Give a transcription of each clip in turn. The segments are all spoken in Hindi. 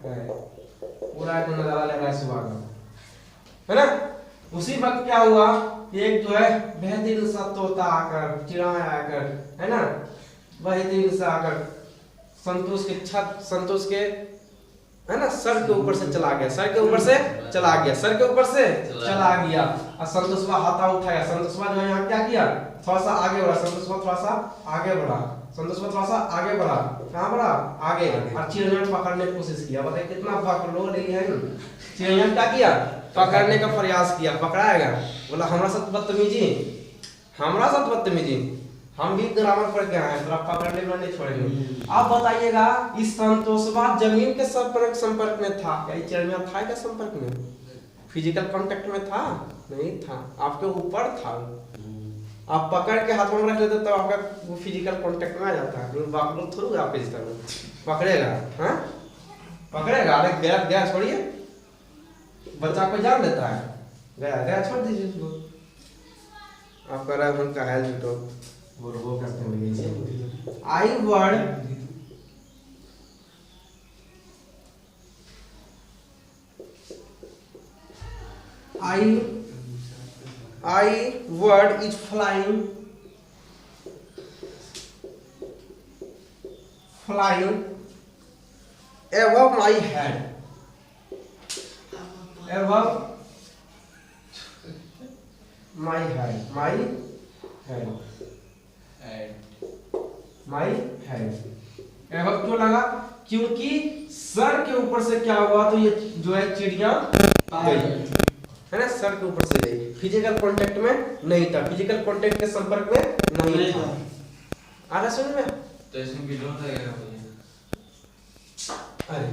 है, पूरा एकदम नजारा लग रहा है सुबह का, है ना। उसी वक्त क्या हुआ, एक जो है बेहतरीन सा तोता आकर, चिड़िया आकर, है ना, बेहतरीन सा आकर संतोष के है ना सर के ऊपर से चला गया, सर के ऊपर से चला गया, सर के ऊपर से चला गया। और संतोषवा हाथा उठाया, संतोषवा जो है यहाँ क्या किया, थोड़ा सा आगे बढ़ा, संतोषवा थोड़ा सा आगे बढ़ा, संतोषवा थोड़ा सा आगे बढ़ा, कहाँ बढ़ा, आगे। और चिड़िया पकड़ने की कोशिश किया, बताइए कितना पकड़ रही है। चिड़िया क्या किया, पकड़ने का प्रयास किया, पकड़ाएगा, बोला हमारा साथ बदतमीजी, हमारा साथ बदतमीजी, हम भी ग्रामर पढ़ के आए हैं, तो आप पकड़ने में नहीं छोड़ेंगे। आप बताइएगा इस संतोषवा जमीन के संपर्क में था क्या, चिड़िया था क्या संपर्क में, फिजिकल कांटेक्ट में था, नहीं था, आपके ऊपर था। आप पकड़ के हाथ में रख लेते तो आपका वो फिजिकल कांटेक्ट में आ जाता है, आप लोग थोड़ा आपके इस तरह पकड़ेगा, हाँ पकड़ेगा, अरे गया गया छोड़िए, बच्चा को जान लेता है, गया गया छोड़ दीजिए उसको। आप कह रहे हैं हम का है झूठो, वो करते हैं। आई word is flying above my head, above my head। above क्यों लगा, क्योंकि सर के ऊपर से क्या हुआ, तो ये जो है चिड़िया गई, है ना, सर के ऊपर से गई, फिजिकल कांटेक्ट में नहीं था, फिजिकल कांटेक्ट के संपर्क में नहीं था। आ रहा समझ में, तो इसमें बिलो लगेगा, अरे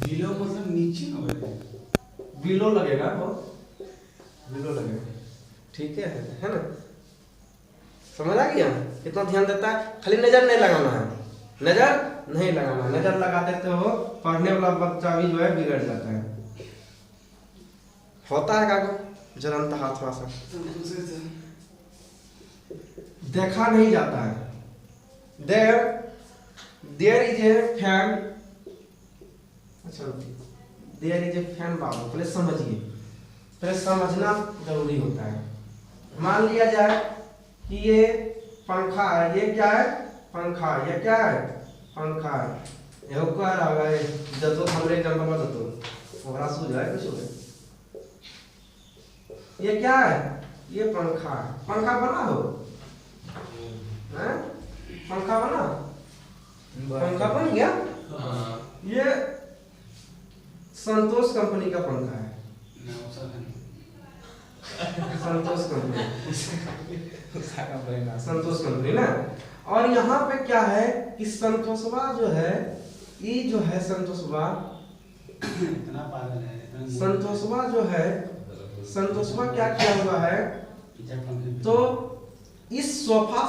बिलो मतलब नीचे ना बैठे, बिलो लगेगा, बिलो लगेगा, ठीक है ना, समझ आ गया। कितना ध्यान देता है, खाली नजर नहीं लगाना है, नजर नहीं लगाना, नजर लगा देते हो पढ़ने वाला बच्चा भी जो है बिगड़ जाता है। होता है कागो जरनता हाथ थोड़ा सा देखा नहीं जाता है। देयर इज ए फैन, अच्छा देयर इज ए फैन बाबू, पहले समझिए, पहले समझना जरूरी होता है। मान लिया जाए कि ये पंखा है, ये क्या है, पंखा, ये क्या है, पंखा है, ये कह रहा है जतो हमरे एग्जांपल में जतो ओकरा सूझ है कुछ हो, ये क्या है, ये पंखा है, पंखा बना हो, हैं पंखा बना, पंखा बन गया। ये संतोष कंपनी का पंखा है, संतोष कंपनी, संतोष कंपनी ना। और यहाँ पे क्या है कि संतोषवा जो है, ये जो है संतोषवा, इतना पागल है, संतोषवा जो है, संतोषवा क्या किया हुआ है, तो इस सोफा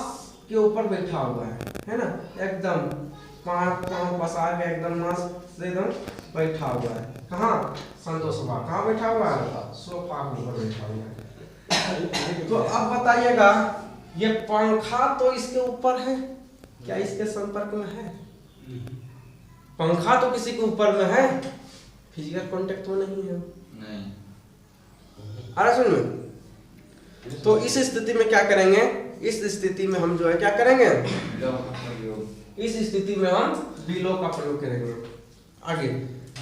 के ऊपर बैठा हुआ है ना, एकदम पाँव पसा के एकदम मस्त से एकदम बैठा हुआ है। कहाँ, संतोषवा कहाँ बैठा हुआ है, सोफा के ऊपर बैठा हुआ है। तो अब बताइएगा ये पंखा तो इसके ऊपर है, क्या इसके संपर्क में है, पंखा तो किसी के ऊपर में है, फिजिकल कांटेक्ट तो नहीं है, नहीं। अरे सुन, तो इस स्थिति में क्या करेंगे, इस स्थिति में हम जो है क्या करेंगे, इस स्थिति में हम बिलो का प्रयोग करेंगे। आगे,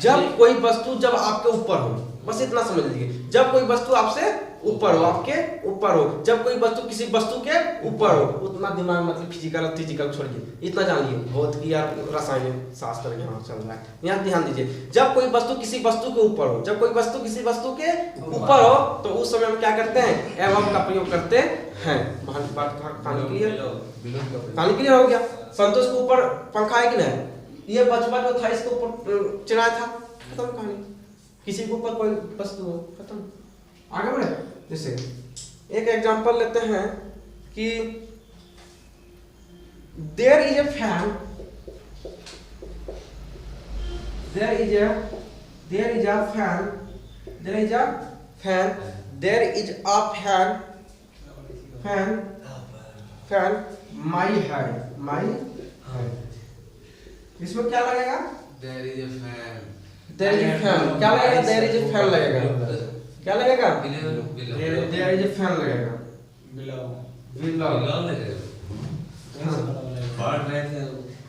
जब कोई वस्तु जब आपके ऊपर हो, बस इतना समझ लीजिए, जब कोई वस्तु आपसे ऊपर हो, आपके ऊपर हो, जब कोई वस्तु किसी वस्तु के ऊपर हो, उतना दिमाग मतलब फिजिकल छोड़िए, इतना जान लीजिए, भौतिकी या रासायनिक शास्त्र यहाँ चल रहा है, यहाँ ध्यान दीजिए। जब कोई वस्तु किसी वस्तु के ऊपर हो, जब कोई वस्तु किसी वस्तु के ऊपर हो, तो उस समय हम क्या करते हैं, एवं का प्रयोग करते हैं। कहानी क्लियर हो गया। संतोष के ऊपर पंखा है कि नहीं, ये बचपन जो था इसके ऊपर चिड़िया था, खत्म कहानी। किसी के ऊपर कोई वस्तु हो, खत्म। आगे बढ़े, जैसे एक एग्जांपल लेते हैं कि there is a fan, there is a fan, there is a fan my head, इसमें क्या लगेगा, There is a fan. There is a fan, क्या लगेगा? देयर इज ए फैन लगेगा, क्या लगेगा? देयर इज ए फैन लगेगा, बिलो बिलो लगेगा। कैसे पता लगेगा? पढ़ रहे थे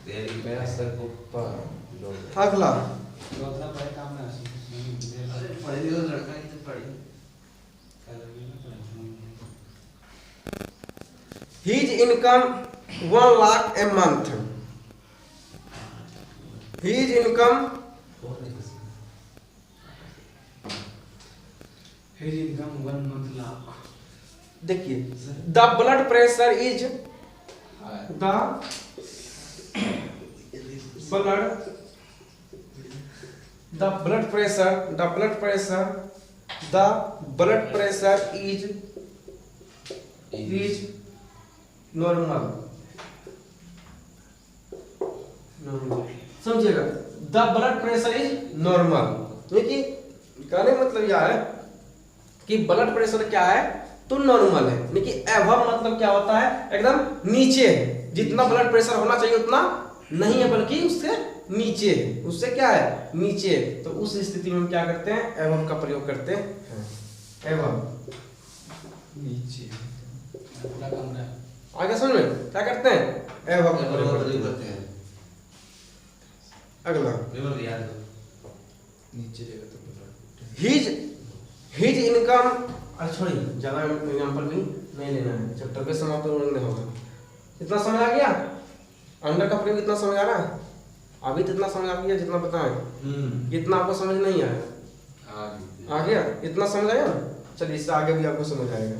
तेरी मेरा सर को पर अगला चौथा पढ़े काम ना अरे पढ़े लिखा लड़का ही तो पढ़ी His income 1 lakh a month. His income His income 1 month lakh. देखिए, the blood pressure is the blood pressure is normal. समझिएगा, the blood pressure is normal. देखिए कहने का मतलब यह है कि ब्लड प्रेशर क्या है तो नॉर्मल है, लेकिन एबव मतलब क्या होता है? एकदम नीचे है, जितना ब्लड प्रेशर होना चाहिए उतना नहीं है, बल्कि उससे नीचे है। उससे क्या है? नीचे है। तो उस स्थिति में हम क्या करते हैं? एबव का प्रयोग करते हैं। एबव नीचे पूरा कमरा आगे समझ में क्या करते हैं? एबव का प्रयोग करते हैं। अगला नीचे रहेगा तो हिज इनकम, अरे छोड़िए ज्यादा एग्जांपल भी नहीं लेना है, चैप्टर पे समाप्त नहीं होगा। इतना समझ आ गया? अंडर का प्रयोग इतना समझ आ रहा है? अभी तो इतना समझ आ गया जितना बताएं। इतना आपको समझ नहीं आया? आ गया? इतना समझ आया? चलिए इससे आगे भी आपको समझ आएगा।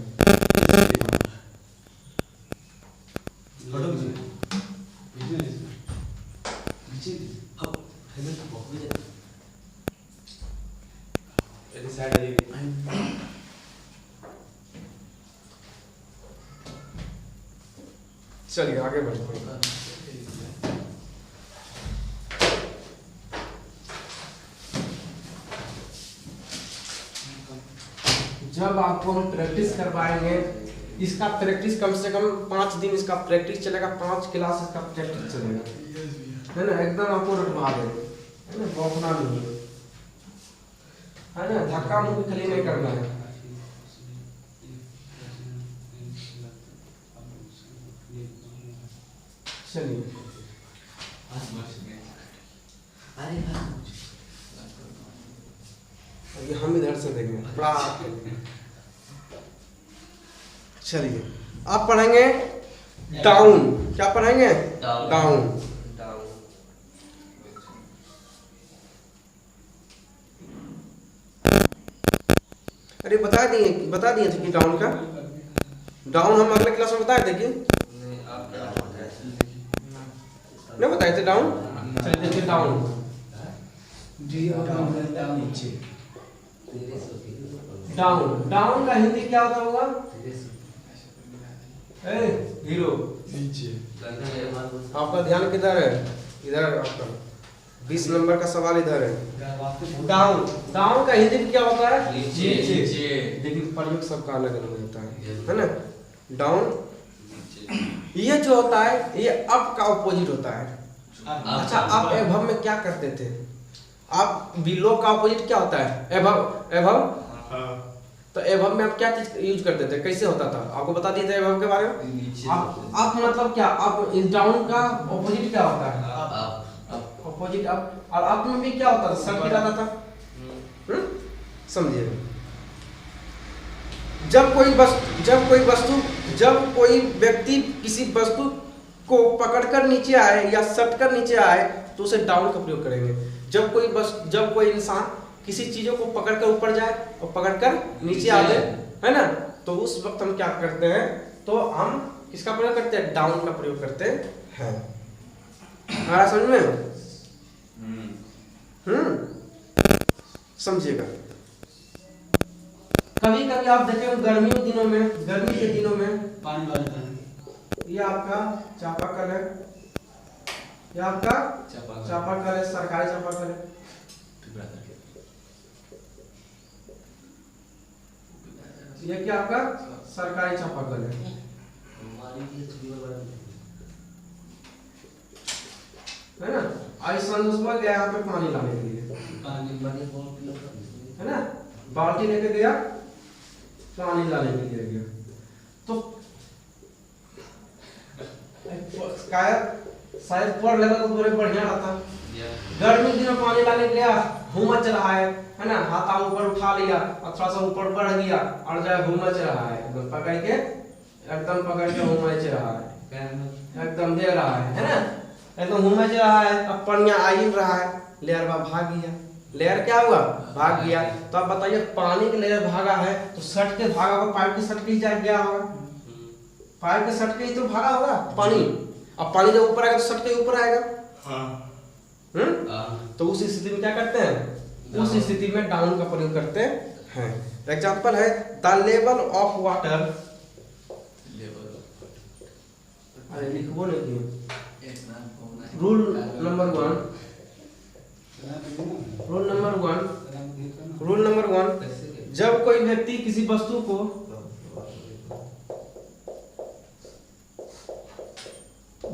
चलिए आगे बढ़ते हैं। जब आपको हम प्रैक्टिस करवाएंगे, इसका प्रैक्टिस कम से कम 5 दिन इसका प्रैक्टिस चलेगा, 5 क्लास इसका प्रैक्टिस चलेगा, है ना? एकदम आपको रटवा देंगे, है ना? बौखना नहीं है ना? धक्का मुक्की खाली नहीं करना है। चलिए अभी हम इधर से देंगे। चलिए आप पढ़ेंगे डाउन। क्या पढ़ेंगे? डाउन। अरे बता दिए थे कि डाउन का, डाउन हम अगले क्लास में बताए थे कि नहीं बताए थे डाउन? चलिए देखिए डाउन। नीचे डाउन, डाउन का हिंदी क्या होता होगा? हीरो। नीचे आपका ध्यान किधर है? इधर आपका 20 नंबर का सवाल इधर है। डाउन, डाउन का हिंदी में क्या होता है? नीचे। लेकिन प्रयोग सबका अलग अलग होता है ना? डाउन ये जो होता है ये अप का ऑपोजिट होता है। अच्छा, आप एभव में क्या करते थे? आप बिलो का ऑपोजिट क्या होता है? एभव। एभव तो एभव में आप क्या चीज यूज करते थे? कैसे होता था? आपको बता दिए थे एभव के बारे में। आप मतलब क्या, आप इस डाउन का ऑपोजिट क्या होता है? Opposite up. और अप में भी क्या होता था? सर गिराता था। समझिए, जब कोई व्यक्ति किसी वस्तु को पकड़कर नीचे आए या सटकर नीचे आए तो उसे डाउन का प्रयोग करेंगे। जब कोई इंसान किसी चीजों को पकड़कर ऊपर जाए और पकड़कर नीचे आ जाए, है ना? तो उस वक्त हम क्या करते हैं? तो हम किसका प्रयोग करते हैं? डाउन का प्रयोग करते हैं। हमारा समझ में? समझिएगा। कभी कभी आप देखें गर्मी के दिनों में पानी वाला ये आपका चापाकल है, ये आपका चापाकल है, सरकारी चापाकल है। ये क्या आपका सरकारी चापाकल है। है ना? आई संतोष गया यहाँ पे पानी लाने के लिए, है ना, बाल्टी लेके गया पानी लाने के लिए गया, तो शायद पढ़ लेगा तो थोड़े बढ़िया रहता। गर्मी दिन में पानी लाने के लिए घूमच रहा है ना, हाथ ऊपर उठा लिया और थोड़ा सा ऊपर बढ़ गया और जो घूमच रहा है, एकदम पकड़ के घूमच रहा है, एकदम दे रहा है ना, एकदम घूमच रहा है। अब पनिया आ ही रहा है, लेयर भाग गया, लेयर क्या हुआ, भाग गया। तो अब बताइए पानी के लेयर भागा है तो सट के भागा होगा, पाइप के सट के ही जा गया होगा, पाइप के सट के ही तो भागा होगा पानी। अब पानी जब ऊपर आएगा तो सट के ऊपर आएगा। तो उस स्थिति में क्या करते हैं, उस स्थिति में डाउन का प्रयोग करते हैं। एग्जांपल है द लेवल ऑफ वाटर, अरे लिखबो नहीं, रूल नंबर 1, जब कोई व्यक्ति किसी वस्तु को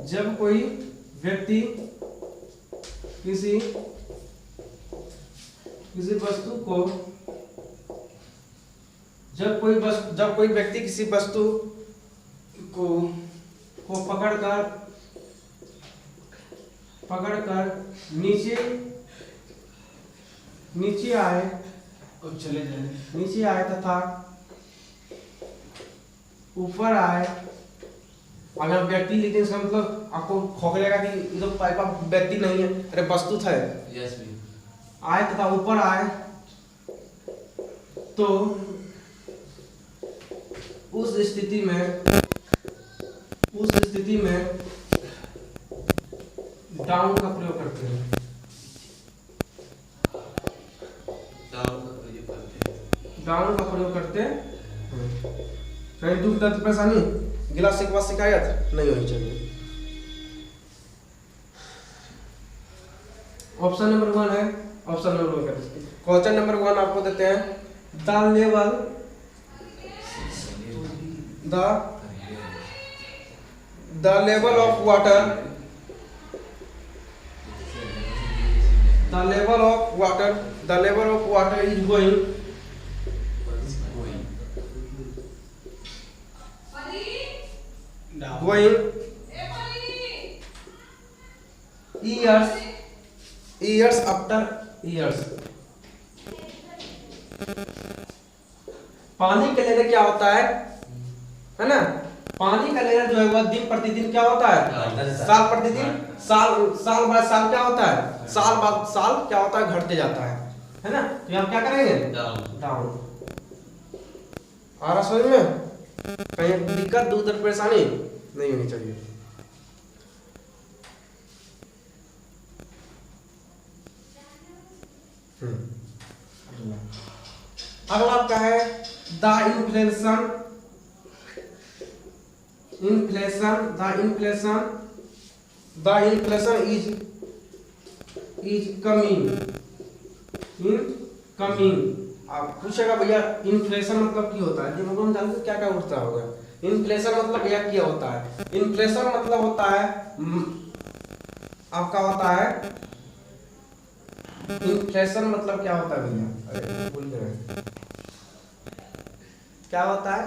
जब कोई व्यक्ति किसी वस्तु को पकड़कर नीचे आए अब चले जाए, नीचे आए तथा ऊपर आए, अगर व्यक्ति, लेकिन इसका मतलब आपको खोखलेगा कि ये तो पाइप व्यक्ति नहीं है, अरे वस्तु था, आए तथा ऊपर आए, तो उस स्थिति में डाउन का प्रयोग करते हैं। डाउन का प्रयोग करते हैं। कहीं दुख दर्द परेशानी, गिला शिकवा शिकायत नहीं होनी चाहिए। ऑप्शन नंबर 1 है, ऑप्शन नंबर 1 क्वेश्चन नंबर 1 आपको देते हैं the level of water is going years after years। पानी का लेयर क्या होता है ना, पानी का लेयर जो है वह दिन प्रतिदिन क्या होता है, साल प्रतिदिन, साल बाद साल क्या होता है, साल बाद साल क्या होता है, घटते जाता है ना। तो यहाँ क्या करेंगे, डाउन। आ रहा समझ में, कहीं दिक्कत दुख दर्द परेशानी नहीं होनी चाहिए। अगला आपका है द इन्फ्लेशन इज कमिंग। आप पूछेगा भैया इन्फ्लेशन मतलब क्या होता है, हम जानते क्या क्या उठता होगा। इन्फ्लेशन मतलब भैया क्या होता है, इन्फ्लेशन मतलब होता है आपका होता है, इन्फ्लेशन मतलब क्या होता है भैया, अरे भूल गए क्या होता है,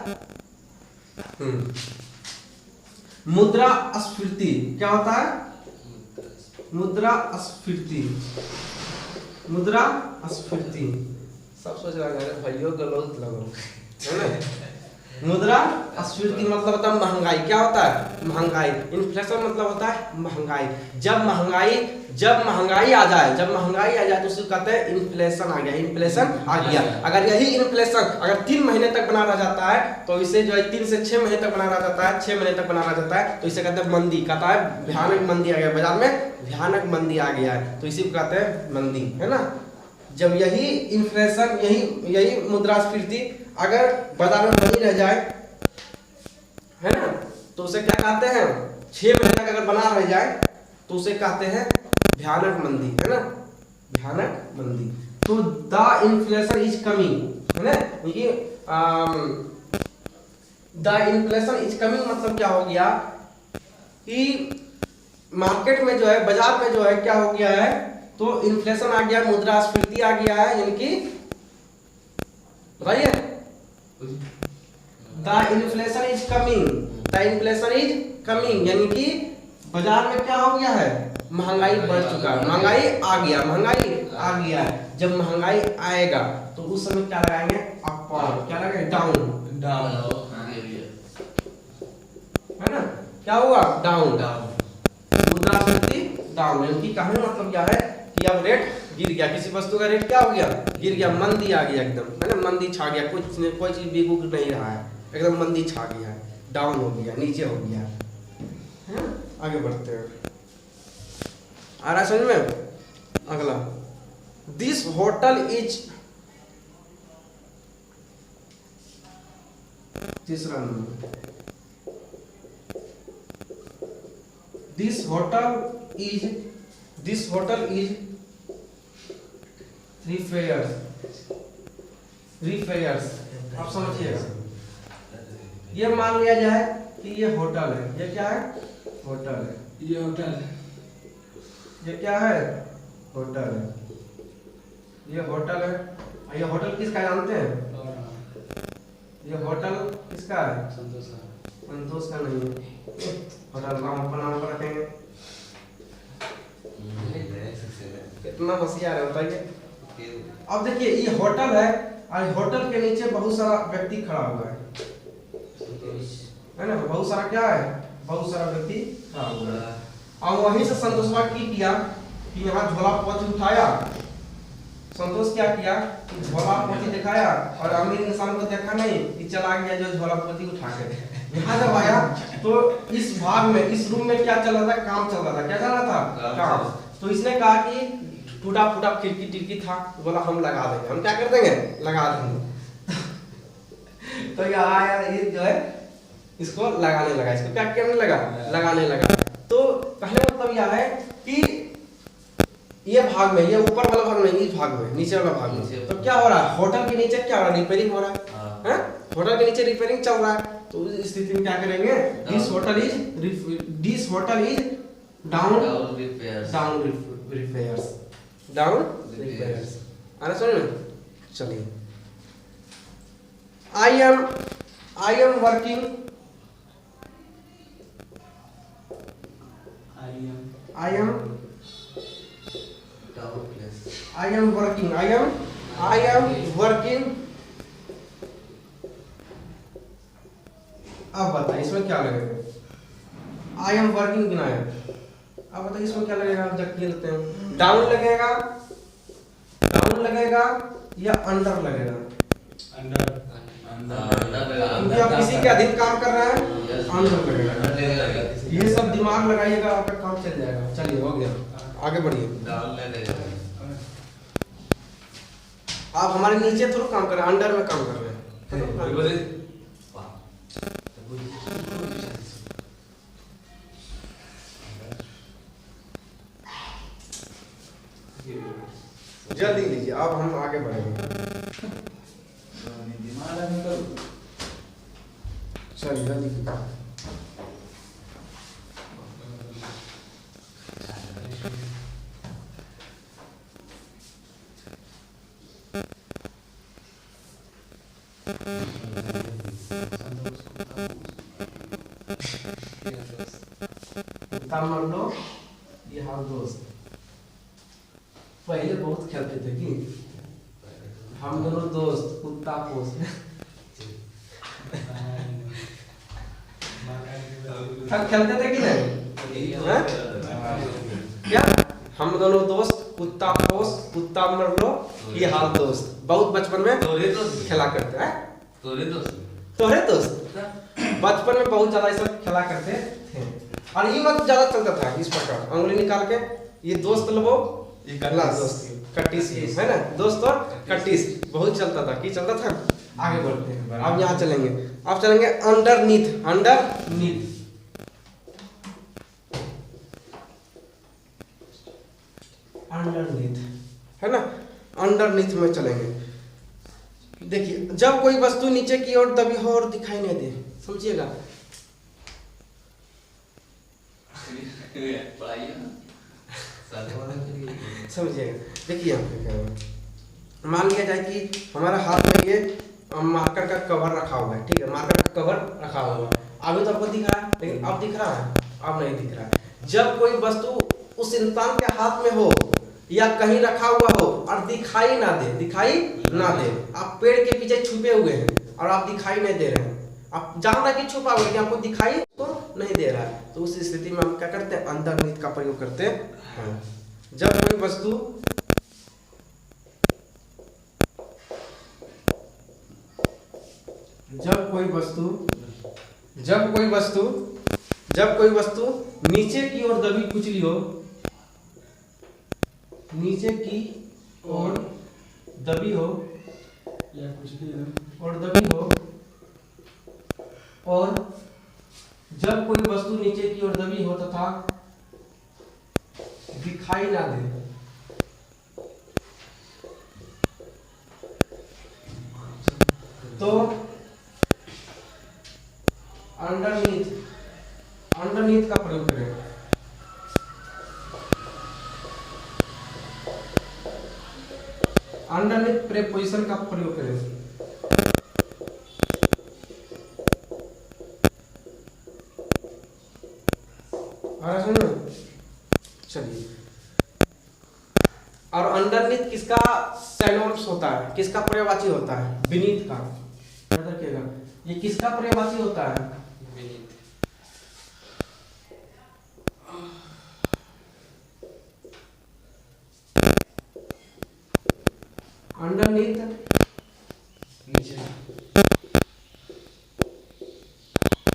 मुद्रास्फीति। क्या होता है, मुद्रास्फीति। सब सोच रहा है भाइयों गलत लगो है ना। मुद्रास्फीति मतलब होता है महंगाई। क्या होता है, महंगाई। इन्फ्लेशन मतलब होता है महंगाई। जब महंगाई आ जाए तो उसको कहते हैं इन्फ्लेशन आ गया, इन्फ्लेशन आ गया। अगर यही इन्फ्लेशन अगर 3 महीने तक बना रह जाता है तो इसे जो है 3 से 6 महीने तक बना रह जाता है, 6 महीने तक बना रह जाता है तो इसे कहते हैं मंदी। कहता है भयानक मंदी आ गया, बाजार में भयानक मंदी आ गया है, तो इसी को कहते हैं मंदी, है ना। जब यही इन्फ्लेशन यही मुद्रास्फीति अगर बाजार में बनी रह जाए, है ना, तो उसे क्या कहते हैं, 6 महीने तक अगर बना रह जाए तो उसे कहते हैं भयानक मंदी, है ना, भयानक मंदी। तो द इन्फ्लेशन इज कमिंग, है ना, ये द इन्फ्लेशन इज कमिंग मतलब क्या हो गया कि मार्केट में जो है, बाजार में जो है क्या हो गया है तो इन्फ्लेशन आ गया, मुद्रास्फीति आ गया है, यानी कि बताइए the inflation is coming, the inflation is coming, यानी कि बाजार में क्या हो गया है, महंगाई बढ़ चुका है, महंगाई आ गया, महंगाई आ गया है। जब महंगाई आएगा तो उस समय क्या लगाएंगे, अप, क्या लगाएंगे, डाउन, है ना, क्या हुआ, डाउन, मुद्रास्फीति डाउन, यानी कि कहने का मतलब क्या है कि अब रेट गिर गया, किसी वस्तु का रेट क्या हो गया, गिर गया, मंदी आ गया एकदम, है ना, मंदी छा गया, कोई चीज बिक नहीं रहा है, एकदम मंदी छा गया है, डाउन हो गया, नीचे हो गया है। आगे बढ़ते हैं, आ रहा है समझ में। अगला, दिस होटल इज, तीसरा नंबर, दिस होटल इज रिफेयर्स, आप समझिएगा, ये मान लिया जाए कि ये होटल है, ये क्या है, होटल है, ये होटल है, ये क्या है, होटल है, ये होटल है, ये होटल किसका जानते हैं, ये होटल किसका है, संतोष का नहीं है, होटल नाम अपना नाम पर रखेंगे, कितना होशियार है बताइए। अब देखिए ये होटल है और होटल के नीचे बहुत सारा व्यक्ति खड़ा हुआ है ना, बहुत सारा क्या है, बहुत सारा व्यक्ति खड़ा हुआ है। और वहीं से संतोषवा की किया कि यहाँ झोला पोथी उठाया, संतोष क्या किया कि झोला पोथी दिखाया और अमीर इंसान को देखा नहीं कि चला गया जो झोला पोथी उठा के। यहाँ जब आया तो इस भाग में, इस रूम में क्या चल रहा था, काम चल रहा था, क्या चल रहा था, काम। तो इसने कहा कि टूटा फूटा खिड़की टिड़की था, बोला हम लगा देंगे, हम क्या कर देंगे, लगा देंगे। तो ये आया, ये जो है इसको लगाने लगा, इसको क्या करने लगा, लगाने लगा। तो पहले मतलब यह है कि ये भाग में, ये ऊपर वाला भाग में, इस भाग में, नीचे वाला भाग में, तो क्या हो रहा है, होटल के नीचे क्या हो रहा है, रिपेयरिंग हो रहा है, होटल के नीचे रिपेयरिंग चल रहा है। तो इस स्थिति में क्या करेंगे, this hotel is down repairs, आना सुन में। चलिए, आई एम वर्किंग, अब बताइए इसमें क्या लगेगा, आई एम वर्किंग बिना है, अब बताइए इसमें क्या लगेगा, जब खेलते हैं डाउन लगेगा या अंडर लगेगा, क्योंकि आप किसी के अधीन काम कर रहे हैं, अंडर लगेगा। ये सब दिमाग लगाइएगा, आपका काम चल जाएगा। चलिए हो गया, आगे बढ़िए। आप हमारे नीचे थोड़ा काम कर रहे हैं, अंडर में काम कर रहे हैं। जल्दी लीजिए, अब हम आगे बढ़ेंगे। चलिए जल्दी, मान लो ये हाँ दोस्त, पहले बहुत खेलते थे कि हम दोनों दोस्त कुत्ता पोस खेलते थे कि नहीं, क्या हम दोनों दोस्त कुत्ता पोस कुत्ता मर लो, ये हाल दोस्त, बहुत बचपन में खेला करते हैं। तोरे दोस्त बचपन में बहुत ज्यादा ऐसा खेला करते थे, और ये मत ज्यादा चलता था इस प्रकार, उंगली निकाल के ये दोस्त लो दोस्त कट्टीस है ना, दोस्त और कट्टीस बहुत चलता था, की चलता था। आगे बढ़ते हैं, अब यहाँ चलेंगे, अब चलेंगे अंडरनीथ, है ना, अंडरनीथ में चलेंगे। देखिए जब कोई वस्तु नीचे की ओर दबी हो और दिखाई नहीं दे, समझिएगा, समझिएगा। देखिए यहाँ पे क्या है, मान लिया जाए कि हमारा हाथ में ये मार्कर का कवर रखा हुआ है, ठीक है, मार्कर का कवर रखा हुआ है। अभी तो आपको दिख रहा है, लेकिन अब दिख रहा है, अब नहीं दिख रहा है। जब कोई वस्तु उस इंसान के हाथ में हो या कहीं रखा हुआ हो और दिखाई ना दे, आप पेड़ के पीछे छुपे हुए हैं और आप दिखाई नहीं दे रहे हैं, आप जान रहे कि छुपा हुआ है, आपको दिखाई तो नहीं दे रहा है, तो उस स्थिति में हम क्या करते हैं, अंतर्निहित का प्रयोग करते हैं। जब कोई वस्तु नीचे की ओर दबी कुचली हो, नीचे की ओर दबी हो या कुछ भी और दबी हो, और जब कोई वस्तु नीचे की ओर दबी हो तथा दिखाई ना दे, तो अंडरनीथ का प्रयोग करें। अंडरनीथ प्रीपोजिशन का प्रयोग करें। चलिए, और अंडरनीथ किसका सिनोनिम्स होता है, किसका पर्यायवाची होता है, बीनीथ का। याद रखिएगा, ये किसका पर्यायवाची होता है, अंडरनीथ नीचे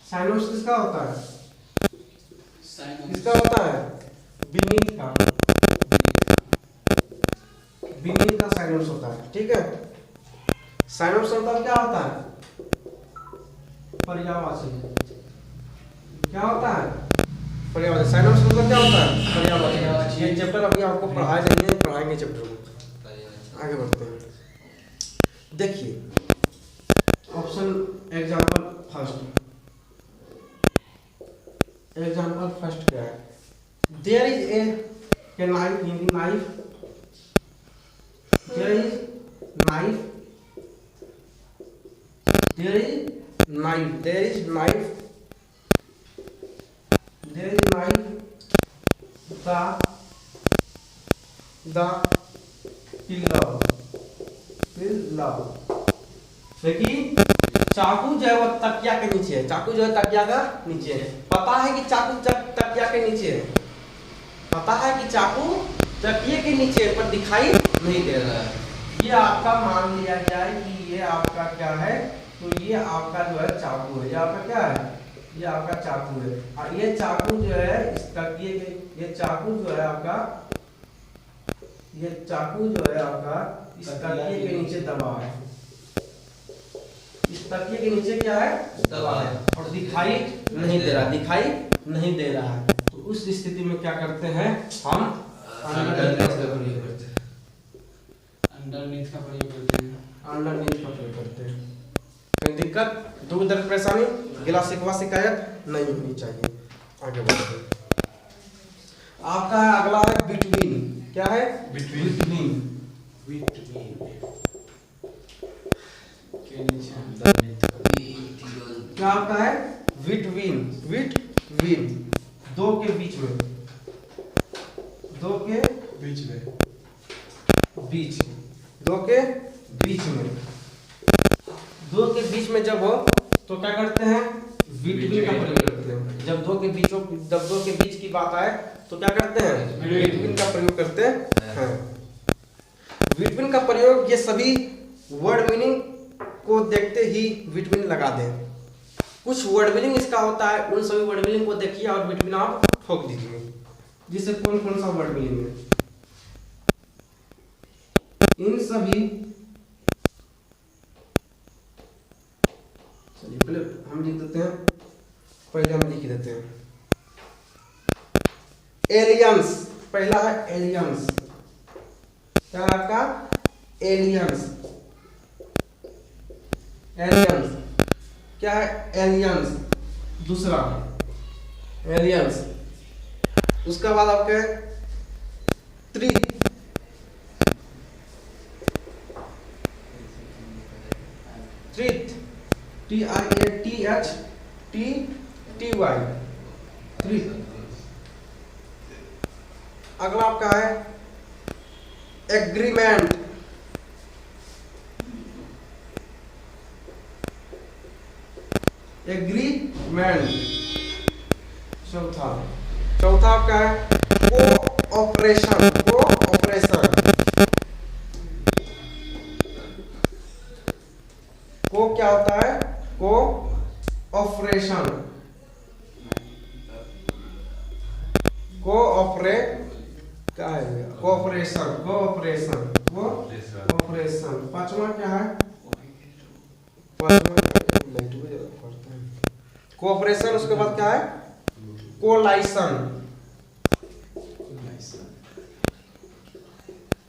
साइनोस किसका होता है, किसका होता है, बीनीथ का साइनोस होता है, ठीक है। साइनोस मतलब क्या होता है, पर्यायवाची। क्या होता है, पर्यायवाची। साइनोस मतलब क्या होता है, पर्यायवाची। ये चैप्टर अभी आपको पढ़ाया नहीं है, पढ़ाएंगे चैप्टर को। आगे बढ़ते हैं। देखिए ऑप्शन एग्जांपल फर्स्ट क्या है, there is a knife, Hindi knife, there is knife the pillow। देखिए चाकू जो है वो तकिया के नीचे है, चाकू जो है तकिया का नीचे है। पता है कि चाकू तकिया के नीचे है, पता है कि चाकू तकिए के नीचे पर दिखाई नहीं दे रहा है। ये आपका मान लिया जाए कि ये आपका क्या है, तो ये आपका जो है चाकू है, ये आपका क्या है, ये आपका चाकू है। और ये चाकू जो है इस तकिए के, ये चाकू जो है आपका इस तकिए के नीचे दबा है, इस तकिए के नीचे क्या है, दबा है और दिखाई नहीं दे रहा है। तो उस स्थिति में क्या करते हैं, हम अंडरनीथ का प्रयोग करते हैं। कोई दिक्कत, दुख दर्द परेशानी, गिला शिकवा शिकायत नहीं होनी चाहिए। आगे बढ़ते हैं। आपका अगला है बिटवीन। क्या है, बिटवीन क्या आपका है, बिटवीन दो के बीच में, दो के बीच में जब हो तो क्या करते हैं, बिटवीन का प्रयोग करते हैं। जब दो के बीच की बात आए तो क्या करते हैं, बिटवीन का प्रयोग करते हैं। बिटवीन का प्रयोग, ये सभी वर्ड मीनिंग को देखते ही बिटवीन लगा दें। कुछ वर्ड मीनिंग इसका होता है, उन सभी वर्ड मीनिंग को देखिए और बिटवीन आप ठोक दीजिए। जिससे कौन कौन सा वर्ड मीनिंग है, इन सभी, चलिए पहले हम लिख देते हैं, एलियंस। पहला है एलियंस। क्या आपका, एलियंस क्या है, एलियंस। दूसरा एलियंस, उसका बाद आपके त्रित, त्रित, TRATHTTY, त्रित। अगला आपका है एग्रीमेंट, एग्रीमेंट। चौथा, चौथा आपका है कोऑपरेशन, कोऑपरेशन, को क्या होता है, कोऑपरेशन, क्या है कोऑपरेशन, कोऑपरेशन, कोऑपरेशन। पांचवा क्या है, कोऑपरेशन। उसके बाद क्या है, कोलाइसन,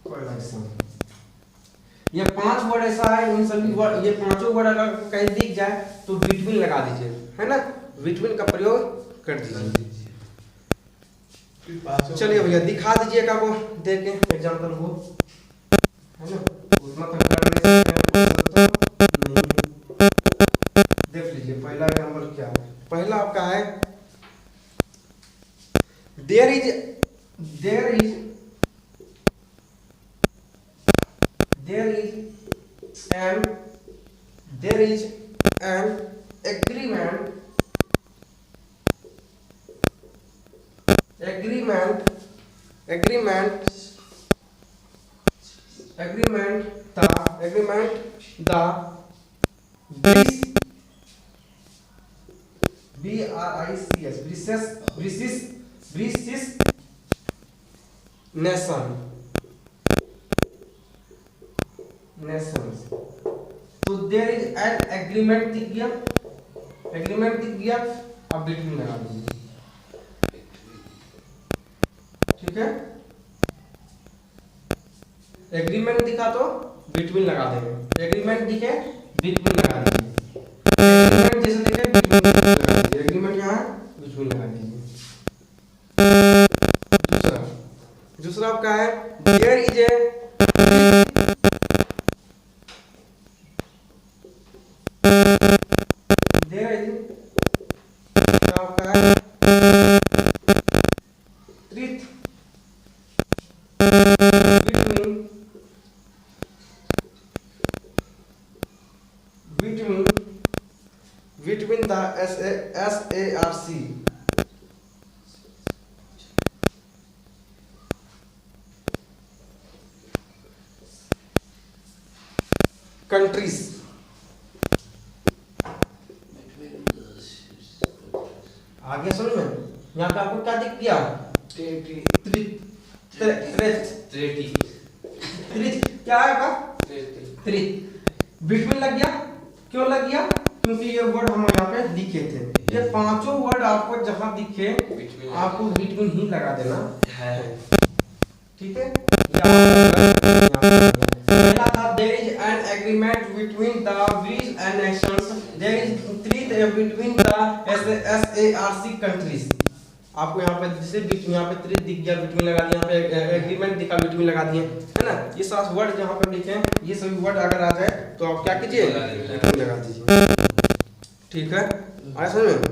कोलाइसन। ये 5 वर्ड ऐसा है, इन सभी वर्ड, ये पांचों वर्ड अगर कहीं दिख जाए तो बिटवीन लगा दीजिए, है ना, बिटवीन का प्रयोग कर दीजिए। चलिए भैया दिखा दीजिए का को देख के एग्जांपल को, है ना, उतना तो कर नहीं सकते, देख लीजिए। पहला एग्जांपल क्या है, पहला आपका है there is an agreement the British nations। तो देयर इज एन एग्रीमेंट दिख गया, एग्रीमेंट दिख गया, अब बिटवीन लगा दीजिए, ठीक है। एग्रीमेंट दिखा तो बिटवीन लगा देंगे, एग्रीमेंट दिखे बिटवीन लगा दीजिए, एग्रीमेंट जैसे दिखे बिटवीन लगा दीजिए, एग्रीमेंट यहाँ बिटवीन लगा दीजिए। दूसरा, दूसरा आपका है there is a between the SARC countries। आगे सुन में यहाँ पे आपको क्या दिख गया, क्या है, बिटवीन लग गया। क्यों लग गया, क्योंकि ये वर्ड हम यहाँ पे लिखे थे, ये पांचों वर्ड आपको जहां दिखे आपको बिटवीन ही लगा देना है, ठीक है। पहला था there is an agreement between the British and nations, there is treaty between the SARC countries. आपको यहाँ पे जैसे यहाँ पे त्रित दिख गया, बिटवीन लगा दिया, यहाँ पे एग्रीमेंट दिखा, बिटवीन लगा दिए, है ना। ये सारे वर्ड जहाँ पे लिखे हैं, ये सभी वर्ड अगर आ जाए तो आप क्या कीजिए, बिटवीन लगा दीजिए, ठीक है। आया समझ में,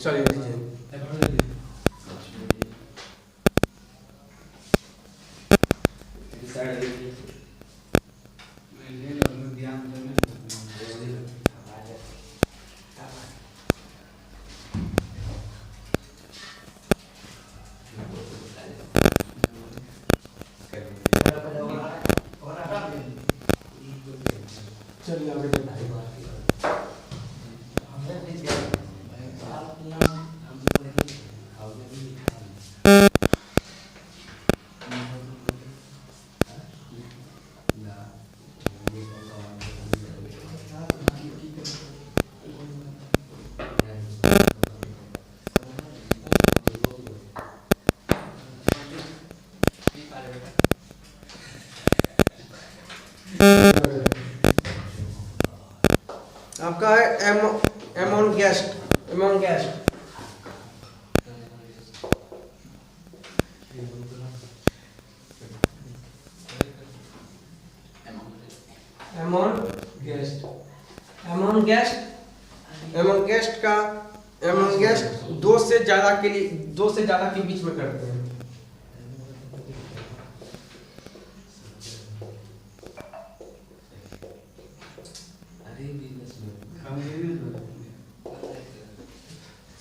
चलिए दीजिए। चलिए आगे आपका है among guest, एमोंगेस्ट दो से ज्यादा के बीच में करते हैं।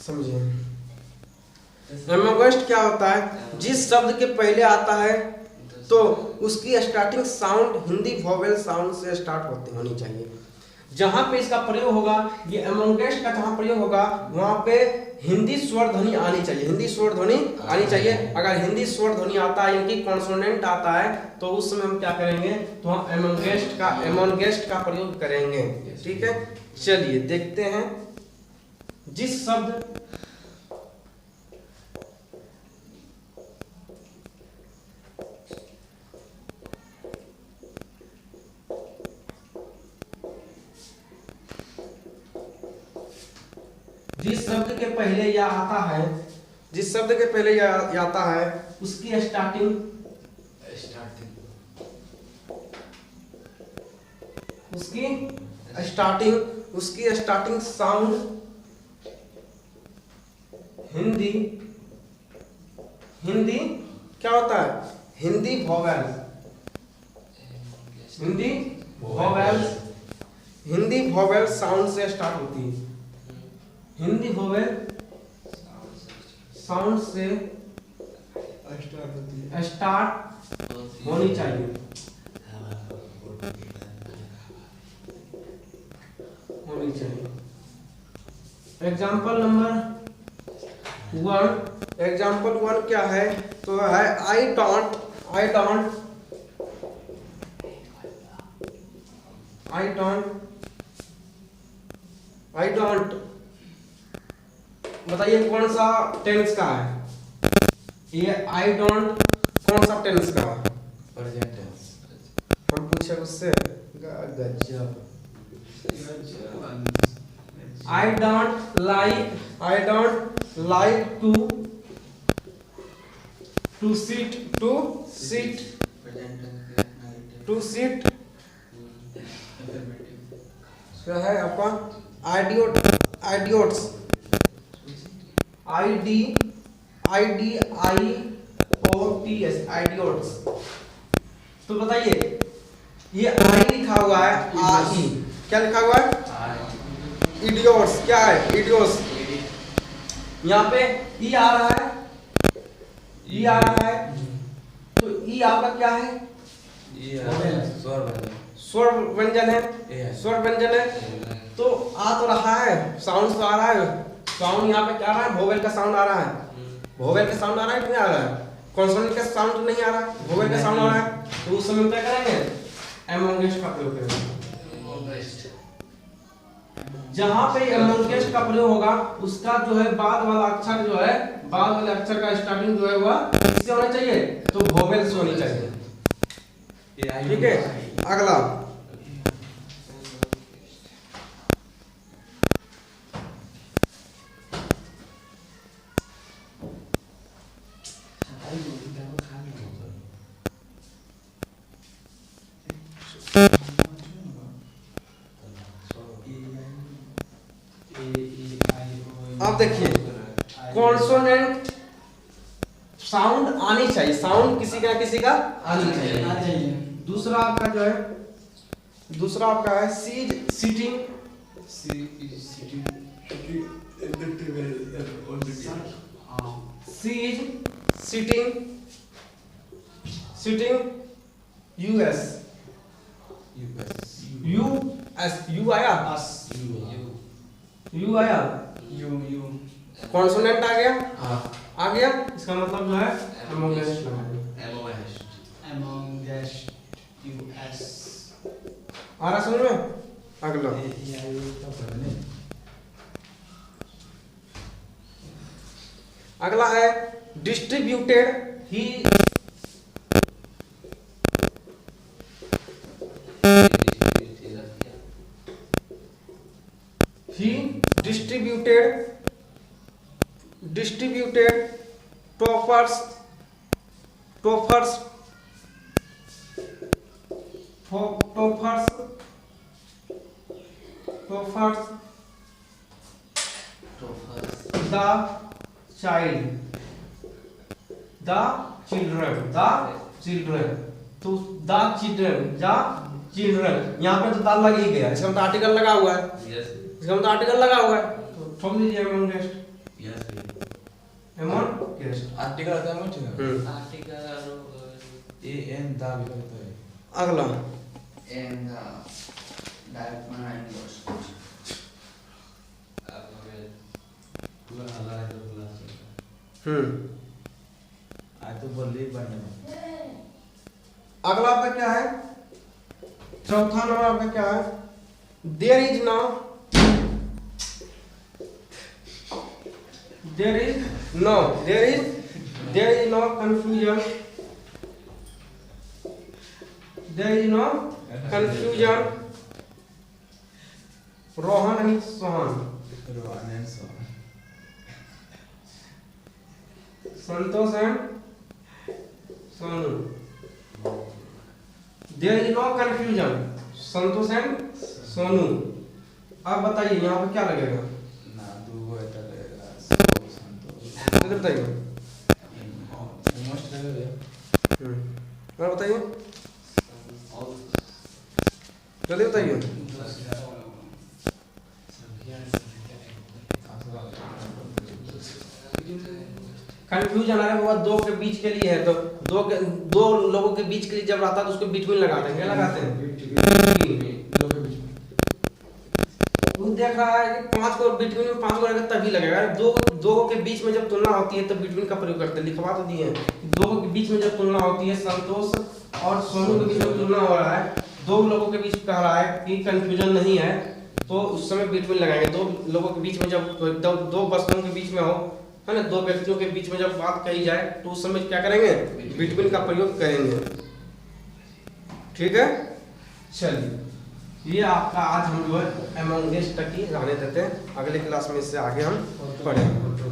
समझिए, एमोंगेस्ट क्या होता है? जिस शब्द के पहले आता है तो उसकी starting sound Hindi vowel sound से स्टार्ट होनी चाहिए। जहां पे इसका प्रयोग होगा, ये एमोंगेस्ट का जहां प्रयोग होगा वहां पे हिंदी स्वर ध्वनि आनी चाहिए, हिंदी स्वर ध्वनि आनी चाहिए। अगर हिंदी स्वर ध्वनि आता है यानी कि कॉन्सोनेंट आता है तो उस समय हम क्या करेंगे? तो हम एमोंगेस्ट का प्रयोग करेंगे। ठीक है, चलिए देखते हैं। जिस शब्द के पहले या आता है, जिस शब्द के पहले या आता है उसकी स्टार्टिंग साउंड हिंदी क्या होता है? हिंदी वोवेल साउंड से स्टार्ट होती है। हिंदी वोवेल साउंड से स्टार्ट होनी चाहिए। एग्जाम्पल नंबर 1 क्या है? तो है आई डोंट बताइए कौन सा टेंस का है? ये आई डोंट कौन सा टेंस का है? Present tense. हम पूछे उससे गजब। I don't like to sit क्या है आपका? idiots idiots। तो बताइए, ये आई लिखा हुआ है, आई क्या लिखा हुआ है? इडियोट्स। क्या है? इडियोट्स। यहाँ पे ई आ रहा है, तो ई आपका क्या है? स्वर व्यंजन है। तो आ तो रहा है, साउंड तो आ रहा है। साउंड यहाँ पे क्या आ रहा है? वोवेल का साउंड आ रहा है। वोवेल का साउंड आ रहा है कि नहीं आ रहा है? कॉन्सोनेंट का साउंड नहीं आ रहा है, वोवेल का साउंड आ रहा है। तो उस समय क्या करेंगे? एमोंगेस्ट का प्रयोग करेंगे। जहां पे एमोंगेस्ट का प्रयोग होगा उसका जो है बाद वाला अक्षर का स्टार्टिंग जो है वह किससे होना चाहिए? तो वोवेल से होनी चाहिए। ठीक है, अगला अब देखिए, कॉन्सोनेंट साउंड आनी चाहिए, साउंड किसी का आनी चाहिए। दूसरा आपका है सीज सिटिंग। यूएस यू आया, कॉन्सोनेंट आ गया। इसका मतलब जो है एमोंगेस्ट आ रहा समझ में? अगला है डिस्ट्रीब्यूटेड। ही distributed toppers तो first the child, the children, तो द चिल्ड्रन यहाँ पे तो द लग ही गया, इसका मतलब आर्टिकल लगा हुआ है, इसका मतलब आर्टिकल लगा हुआ है, तो ठोक दीजिए among guest, among guest। Article आता है मुझे आर्टिकल ए एन दा भी लगता है। अगला and direct mana English. पूरा हल्ला है तो क्लास आज तो बोली बने। अगला आपका क्या है, चौथा नंबर आपका क्या है, there is no confusion, Rohan and Sohan, Rohan and Sohan, Santosh and Sonu, there is no confusion, Santosh and Sonu. अब बताइए यहाँ पे क्या लगेगा, ना दूगो एटा लगेगा संतोष जल्दी बताइए। मोस्ट लगेगा। और बताइए, जल्दी बताइए। कंफ्यूजन आने के बाद दो के बीच के लिए है, तो दो लोगों के बीच के लिए जब आता है तो उसको बिटवीन लगाते हैं, क्या लगाते हैं, वो देख रहा है कि पांच को बिटवीन में पांच को लगेगा तभी लगेगा, दो के बीच में जब तुलना होती है तब बिटवीन का प्रयोग करते हैं, लिखवा तो दिए हैं। दो के बीच में जब तुलना होती है, संतोष और सोनू के बीच में तुलना हो रहा है, दो लोगों के बीच कह रहा है कि कंफ्यूजन नहीं है, तो उस समय बिटवीन लगाएंगे। दो लोगों के बीच में जब दो वस्तुओं के बीच में हो, है ना, दो व्यक्तियों के बीच में जब बात कही जाए तो उस समय क्या करेंगे, बिटवीन का प्रयोग करेंगे। ठीक है, चलिए ये आपका आज हम जो है अमंग गेस्ट तक ही रहने देते हैं, अगले क्लास में इससे आगे हम पढ़ेंगे।